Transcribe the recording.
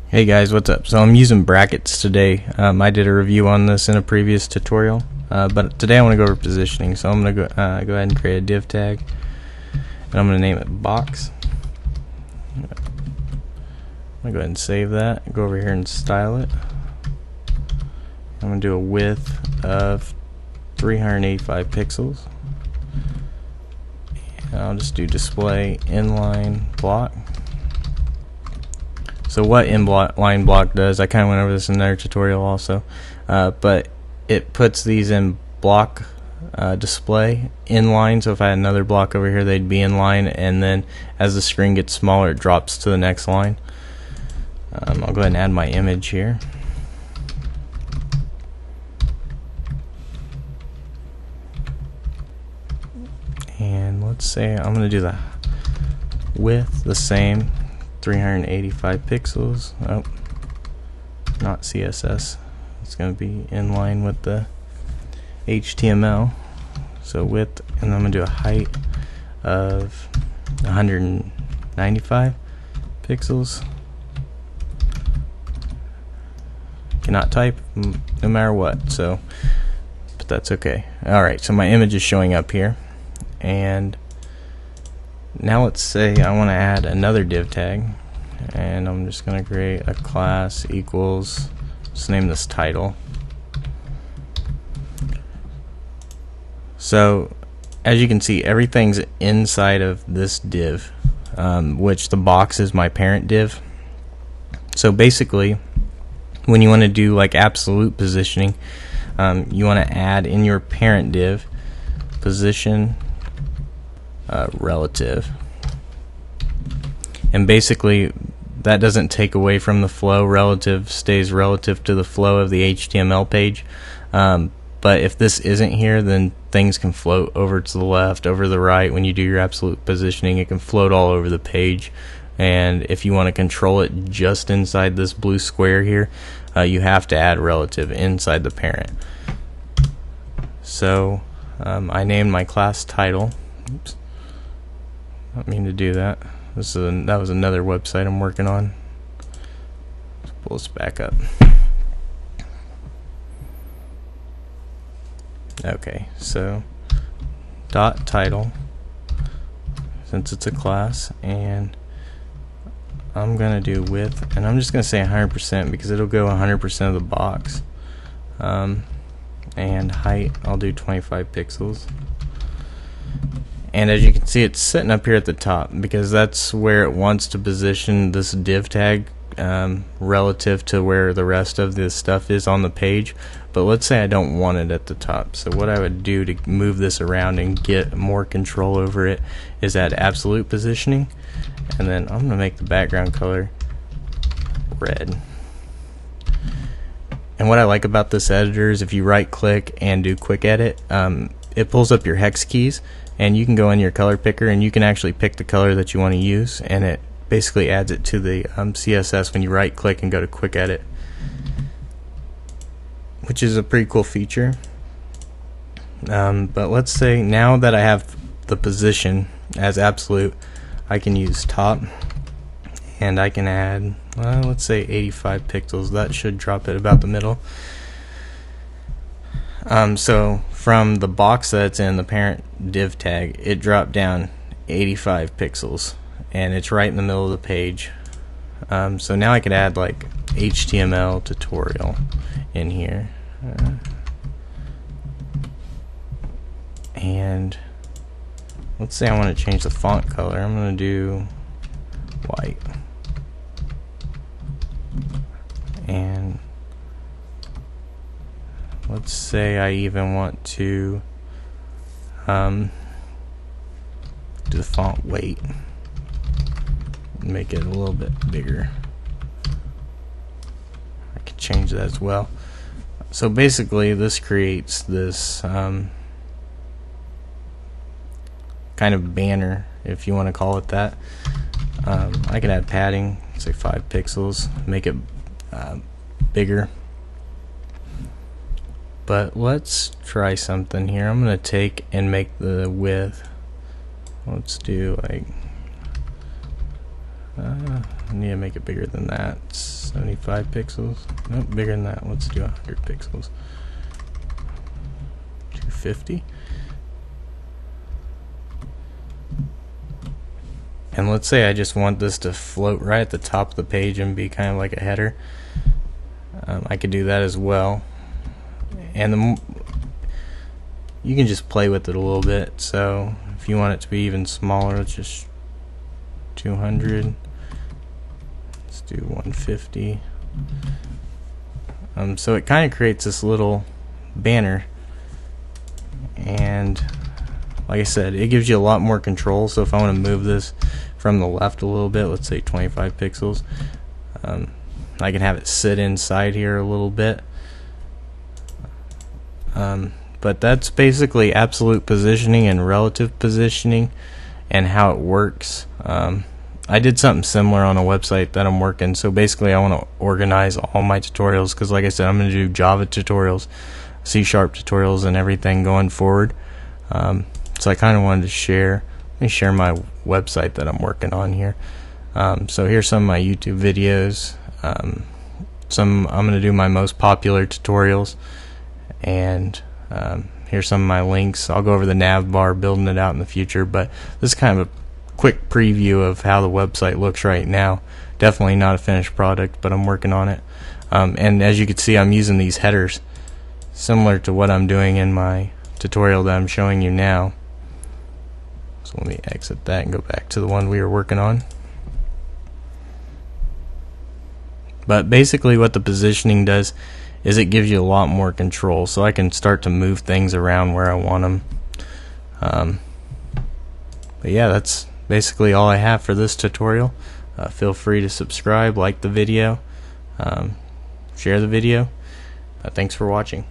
Hey guys, what's up? So I'm using brackets today. I did a review on this in a previous tutorial, but today I want to go over positioning. So I'm going to go ahead and create a div tag, and I'm going to name it box. I'm going to go ahead and save that. Go over here and style it. I'm going to do a width of 385 pixels. And I'll just do display inline block. So what inline block does, I kind of went over this in another tutorial also, but it puts these in block display inline. So if I had another block over here, they'd be in line, and then as the screen gets smaller, it drops to the next line. I'll go ahead and add my image here. And let's say I'm going to do the width the same, 385 pixels. Oh, not CSS. It's going to be in line with the HTML. So width, and I'm going to do a height of 195 pixels. Cannot type no matter what, so but that's okay. Alright, so my image is showing up here, and now let's say I want to add another div tag, and I'm just going to create a class equals, let's name this title. So as you can see, everything's inside of this div, which the box is my parent div. So basically, when you want to do like absolute positioning, you want to add in your parent div position relative, and basically that doesn't take away from the flow. Relative stays relative to the flow of the HTML page, but if this isn't here, then things can float over to the left, over the right. When you do your absolute positioning, it can float all over the page, and if you want to control it just inside this blue square here, you have to add relative inside the parent. So I named my class title. Oops. I don't mean to do that. That was another website I'm working on. Let's pull this back up. Okay, so dot title, since it's a class, and I'm gonna do width, and I'm just gonna say 100% because it'll go 100% of the box. And height, I'll do 25 pixels. And as you can see, it's sitting up here at the top because that's where it wants to position this div tag relative to where the rest of this stuff is on the page. But let's say I don't want it at the top. So what I would do to move this around and get more control over it is add absolute positioning, and then I'm going to make the background color red. And what I like about this editor is if you right click and do quick edit, it pulls up your hex keys, and you can go in your color picker and you can actually pick the color that you want to use, and it basically adds it to the CSS when you right click and go to quick edit, which is a pretty cool feature. But let's say now that I have the position as absolute, I can use top, and I can add, let's say 85 pixels. That should drop it about the middle. So from the box that's in the parent div tag, it dropped down 85 pixels, and it's right in the middle of the page. So now I could add like HTML tutorial in here, and let's say I want to change the font color. I'm going to do white, and let's say I even want to do the font weight, make it a little bit bigger. I can change that as well. So basically this creates this kind of banner, if you want to call it that. I can add padding, say 5 pixels, make it bigger. But let's try something here. I'm going to take and make the width, let's do like need to make it bigger than that. 75 pixels. Nope, bigger than that. Let's do 100 pixels. 250. And let's say I just want this to float right at the top of the page and be kind of like a header. I could do that as well. And you can just play with it a little bit. So if you want it to be even smaller, let's just 200. Let's do 150. So it kind of creates this little banner, and like I said, it gives you a lot more control. So if I want to move this from the left a little bit, let's say 25 pixels, I can have it sit inside here a little bit. But that's basically absolute positioning and relative positioning and how it works. I did something similar on a website that I'm working. So basically I want to organize all my tutorials, because like I said, I'm going to do Java tutorials, C# tutorials, and everything going forward. So I kind of wanted to share. Let me share my website that I'm working on here. So here's some of my YouTube videos. I'm going to do my most popular tutorials, and here's some of my links. I'll go over the nav bar, building it out in the future, but this is kind of a quick preview of how the website looks right now. Definitely not a finished product, but I'm working on it. And as you can see, I'm using these headers similar to what I'm doing in my tutorial that I'm showing you now. So let me exit that and go back to the one we were working on. But basically what the positioning does is it gives you a lot more control, so I can start to move things around where I want them. But yeah, that's basically all I have for this tutorial. Feel free to subscribe, like the video, share the video. Thanks for watching.